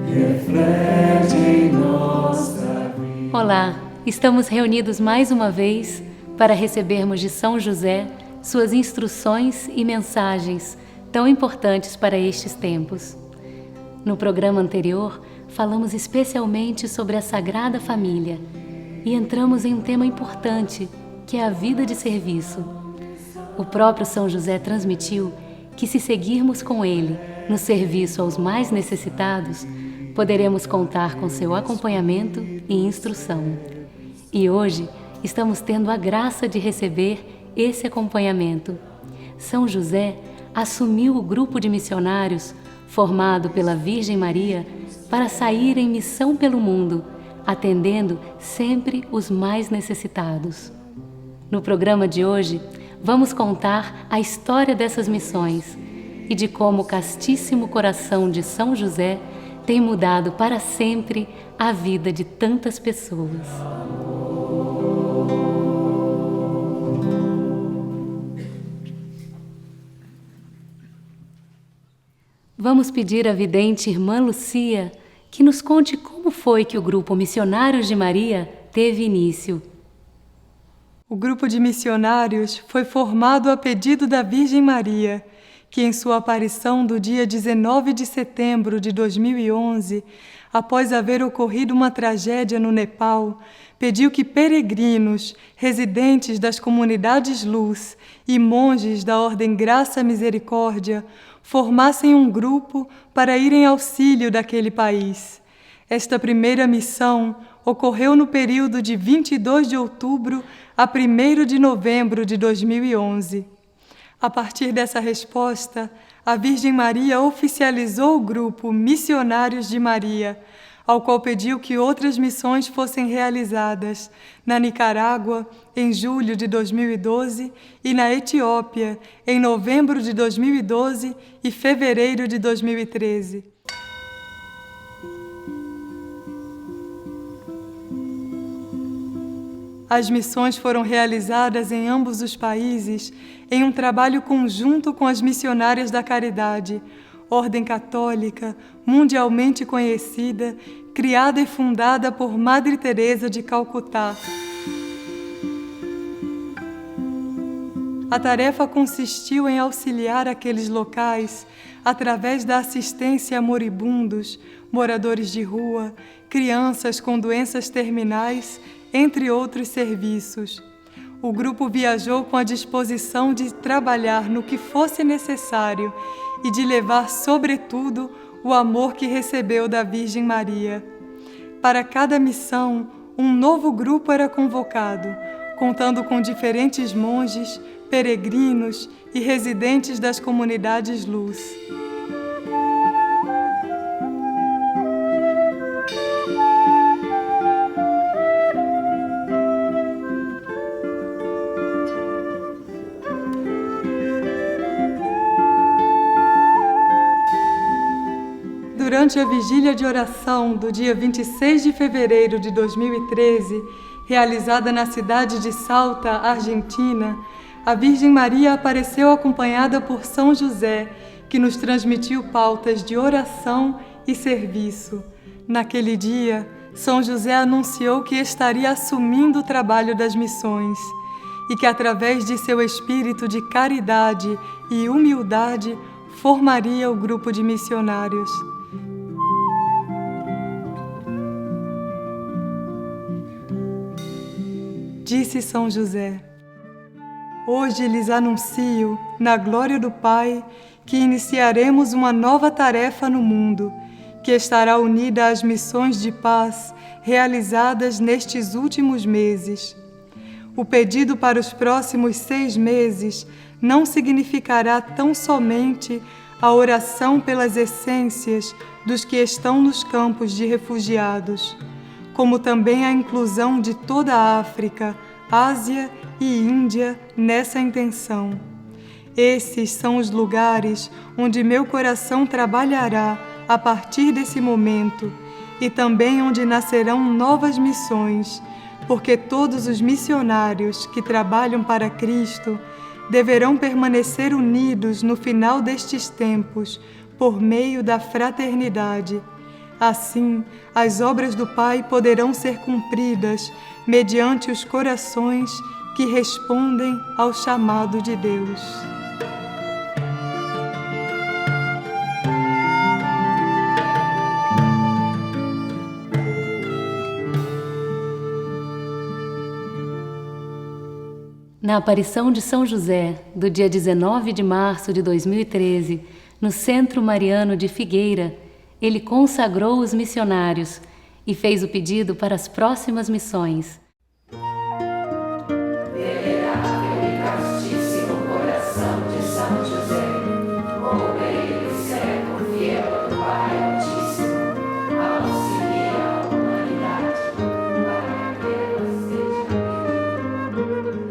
reflete em nossa vida. Olá, estamos reunidos mais uma vez para recebermos de São José suas instruções e mensagens tão importantes para estes tempos. No programa anterior, falamos especialmente sobre a Sagrada Família e entramos em um tema importante, que é a vida de serviço. O próprio São José transmitiu que, se seguirmos com ele no serviço aos mais necessitados, poderemos contar com seu acompanhamento e instrução. E hoje estamos tendo a graça de receber esse acompanhamento. São José assumiu o grupo de missionários formado pela Virgem Maria para sair em missão pelo mundo, atendendo sempre os mais necessitados. No programa de hoje, vamos contar a história dessas missões e de como o castíssimo coração de São José tem mudado para sempre a vida de tantas pessoas. Vamos pedir à vidente irmã Lucia que nos conte como foi que o grupo Missionários de Maria teve início. O grupo de missionários foi formado a pedido da Virgem Maria, que em sua aparição do dia 19 de setembro de 2011, após haver ocorrido uma tragédia no Nepal, pediu que peregrinos, residentes das comunidades Luz e monges da Ordem Graça Misericórdia formassem um grupo para ir em auxílio daquele país. Esta primeira missão ocorreu no período de 22 de outubro a 1º de novembro de 2011. A partir dessa resposta, a Virgem Maria oficializou o grupo Missionários de Maria, ao qual pediu que outras missões fossem realizadas na Nicarágua, em julho de 2012, e na Etiópia, em novembro de 2012 e fevereiro de 2013. As missões foram realizadas em ambos os países em um trabalho conjunto com as missionárias da Caridade, ordem católica mundialmente conhecida, criada e fundada por Madre Teresa de Calcutá. A tarefa consistiu em auxiliar aqueles locais através da assistência a moribundos, moradores de rua, crianças com doenças terminais, entre outros serviços. O grupo viajou com a disposição de trabalhar no que fosse necessário e de levar, sobretudo, o amor que recebeu da Virgem Maria. Para cada missão, um novo grupo era convocado, contando com diferentes monges, peregrinos e residentes das comunidades Luz. Durante a vigília de oração do dia 26 de fevereiro de 2013, realizada na cidade de Salta, Argentina, a Virgem Maria apareceu acompanhada por São José, que nos transmitiu pautas de oração e serviço. Naquele dia, São José anunciou que estaria assumindo o trabalho das missões e que, através de seu espírito de caridade e humildade, formaria o grupo de missionários. Disse São José: hoje lhes anuncio, na glória do Pai, que iniciaremos uma nova tarefa no mundo, que estará unida às missões de paz realizadas nestes últimos meses. O pedido para os próximos 6 meses não significará tão somente a oração pelas essências dos que estão nos campos de refugiados, como também a inclusão de toda a África, Ásia e Índia nessa intenção. Esses são os lugares onde meu coração trabalhará a partir desse momento e também onde nascerão novas missões, porque todos os missionários que trabalham para Cristo deverão permanecer unidos no final destes tempos, por meio da fraternidade. Assim, as obras do Pai poderão ser cumpridas mediante os corações que respondem ao chamado de Deus. Na aparição de São José, do dia 19 de março de 2013, no Centro Mariano de Figueira, ele consagrou os missionários e fez o pedido para as próximas missões. Venerável e castíssimo coração de São José, roubei do servo fiel do Pai Altíssimo, auxilia a humanidade para que ela seja.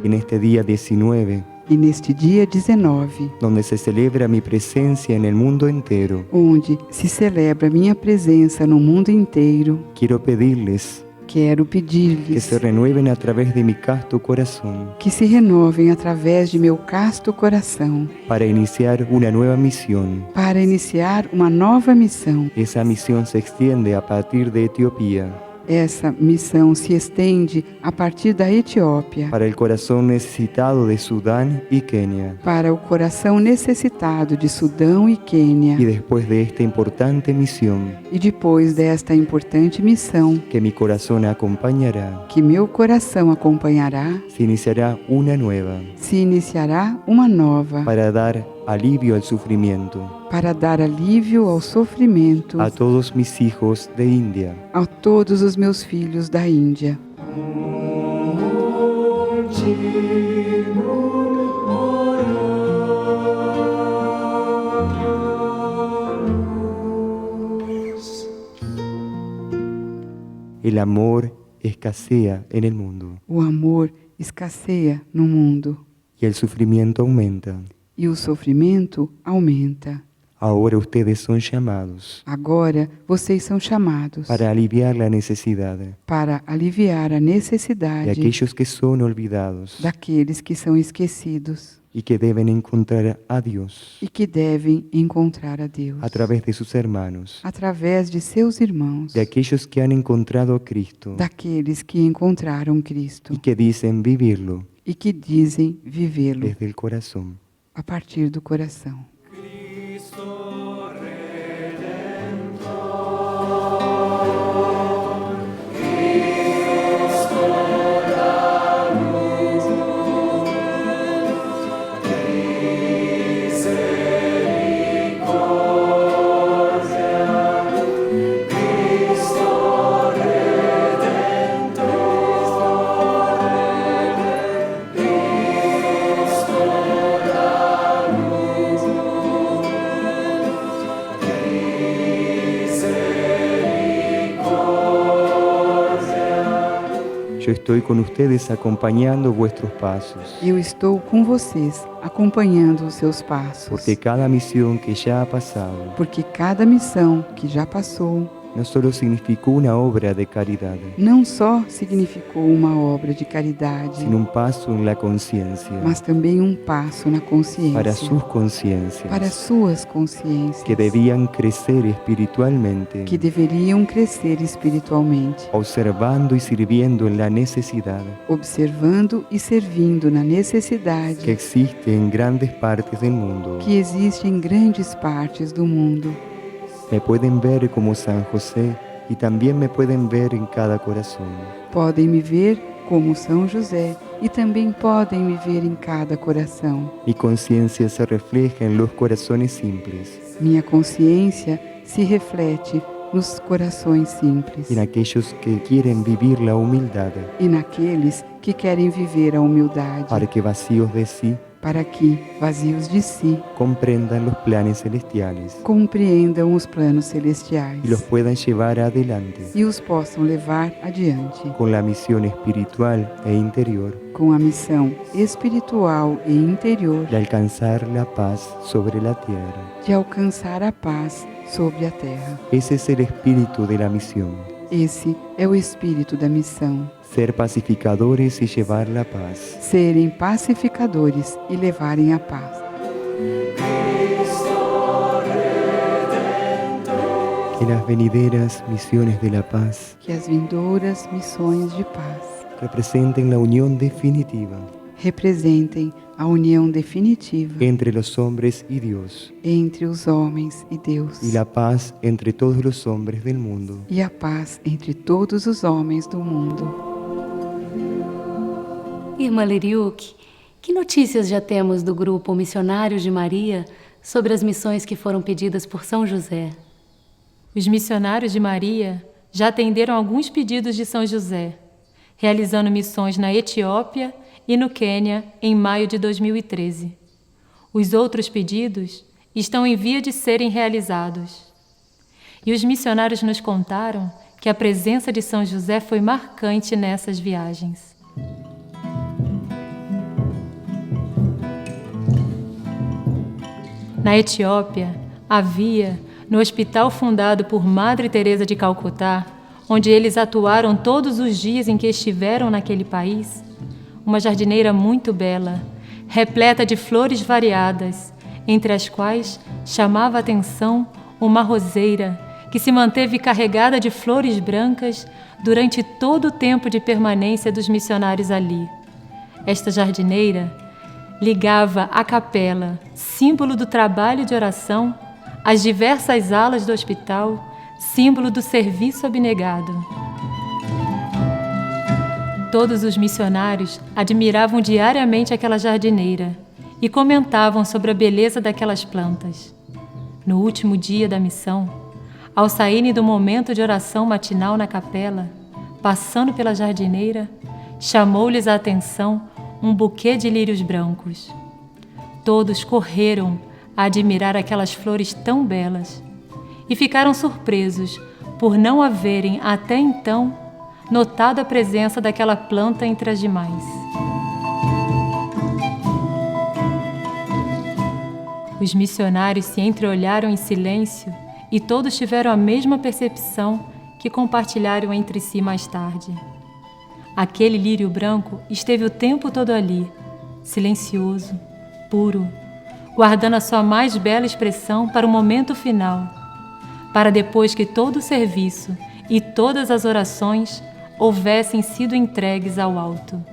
En este día 19, E neste dia 19, donde se celebra mi presencia en el mundo entero, onde se celebra minha presença no mundo inteiro, quiero pedirles quero que pedir-lhes se renueven a través de mi casto corazón que se renovem através de meu casto coração para iniciar una nueva misión. para iniciar uma nova missão. Esa misión se extiende a partir de Etiopía, Essa missão se estende a partir da Etiópia para el corazón necesitado de Sudán y Kenia. para o coração necessitado de Sudão e Y Quênia. después de esta importante misión, E depois desta importante missão, que mi corazón acompañará, que meu coração acompanhará, se iniciará una nueva se iniciará uma nova para dar alivio al sufrimiento para dar alívio ao sofrimento a todos mis hijos de India. a todos os meus filhos da Índia. El amor escasea en el mundo O amor escasseia no mundo y el sufrimiento aumenta. e o sofrimento aumenta. Ahora ustedes son llamados Agora vocês são chamados para aliviar la necesidad para aliviar a de necessidade aquellos que son olvidados daqueles que são esquecidos y que deben encontrar a Dios e que devem encontrar a Deus a través de sus hermanos, através de seus irmãos, de aquellos que han encontrado a Cristo daqueles que encontraram Cristo y que dicen vivirlo e que dizem vivê-lo desde el corazón. a partir do coração. Yo estoy con ustedes acompañando vuestros pasos, Eu estou com vocês, acompanhando os seus passos, porque cada misión que ya ha pasado porque cada missão que já passou no solo significó una obra de caridad, não só significou uma obra de caridade, sino un paso en la conciencia mas também um passo na consciência, para sus conciencias, para suas consciências, que debían crecer espiritualmente, que deveriam crescer espiritualmente, observando y sirviendo en la necesidad observando e servindo na necessidade que existe en grandes partes del mundo. que existe em grandes partes do mundo. Me pueden ver como San José y también me pueden ver en cada corazón. Podem me ver como São José e também podem me ver em cada coração. Mi conciencia se refleja en los corazones simples, Minha consciência se reflete nos corações simples en aquellos que quieren vivir la humildad, e naqueles que querem viver a humildade, para que vacíos de sí para que, vazios de si, comprendan los planes celestiales compreendam os planos celestiais y los puedan llevar adelante e os possam levar adiante con la misión espiritual e interior com a missão espiritual e interior de alcanzar la paz sobre la tierra. de alcançar a paz sobre a terra. Ese es el espíritu de la misión, Esse é o espírito da missão. ser pacificadores y llevar la paz. Serem pacificadores e levarem a paz. Cristo que las venideras misiones de la paz que as vindouras missões de paz representen la unión definitiva representem a união definitiva entre los hombres y Dios, entre os homens e Deus, y la paz entre todos los hombres del mundo. e a paz entre todos os homens do mundo. Irmã Leriuk, que notícias já temos do grupo Missionários de Maria sobre as missões que foram pedidas por São José? Os missionários de Maria já atenderam alguns pedidos de São José, realizando missões na Etiópia e no Quênia em maio de 2013. Os outros pedidos estão em via de serem realizados. E os missionários nos contaram que a presença de São José foi marcante nessas viagens. Na Etiópia, havia, no hospital fundado por Madre Teresa de Calcutá, onde eles atuaram todos os dias em que estiveram naquele país, uma jardineira muito bela, repleta de flores variadas, entre as quais chamava a atenção uma roseira que se manteve carregada de flores brancas durante todo o tempo de permanência dos missionários ali. Esta jardineira ligava a capela, símbolo do trabalho de oração, às diversas alas do hospital, símbolo do serviço abnegado. Todos os missionários admiravam diariamente aquela jardineira e comentavam sobre a beleza daquelas plantas. No último dia da missão, ao saírem do momento de oração matinal na capela, passando pela jardineira, chamou-lhes a atenção um buquê de lírios brancos. Todos correram a admirar aquelas flores tão belas e ficaram surpresos por não haverem até então notado a presença daquela planta entre as demais. Os missionários se entreolharam em silêncio e todos tiveram a mesma percepção que compartilharam entre si mais tarde. Aquele lírio branco esteve o tempo todo ali, silencioso, puro, guardando a sua mais bela expressão para o momento final, para depois que todo o serviço e todas as orações houvessem sido entregues ao alto.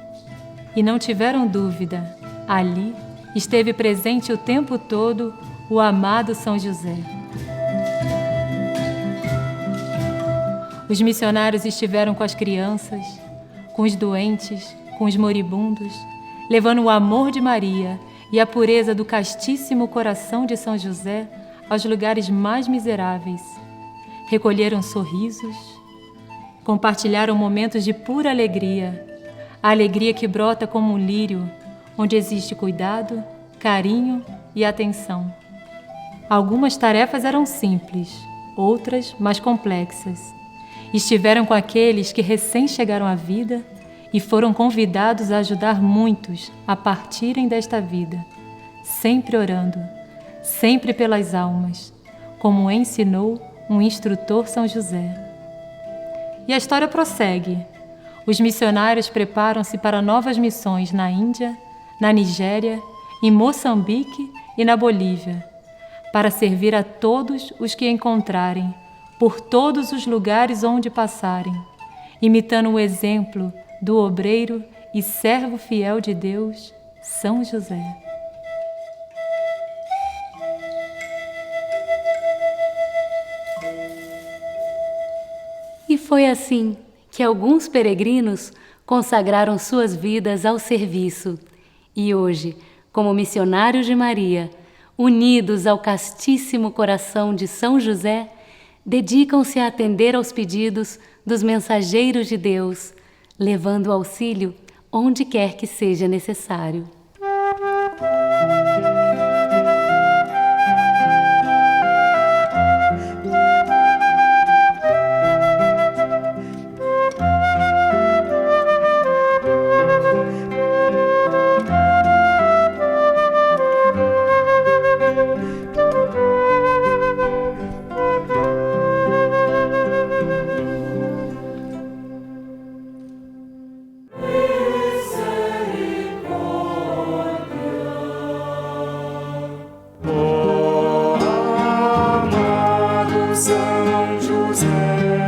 E não tiveram dúvida, ali esteve presente o tempo todo o amado São José. Os missionários estiveram com as crianças, com os doentes, com os moribundos, levando o amor de Maria e a pureza do castíssimo coração de São José aos lugares mais miseráveis. Recolheram sorrisos, compartilharam momentos de pura alegria, a alegria que brota como um lírio, onde existe cuidado, carinho e atenção. Algumas tarefas eram simples, outras mais complexas. Estiveram com aqueles que recém chegaram à vida e foram convidados a ajudar muitos a partirem desta vida, sempre orando, sempre pelas almas, como ensinou um instrutor São José. E a história prossegue. Os missionários preparam-se para novas missões na Índia, na Nigéria, em Moçambique e na Bolívia, para servir a todos os que encontrarem, por todos os lugares onde passarem, imitando o exemplo do obreiro e servo fiel de Deus, São José. E foi assim que alguns peregrinos consagraram suas vidas ao serviço e hoje, como missionários de Maria, unidos ao castíssimo coração de São José, dedicam-se a atender aos pedidos dos mensageiros de Deus, levando auxílio onde quer que seja necessário. Misericórdia. São José.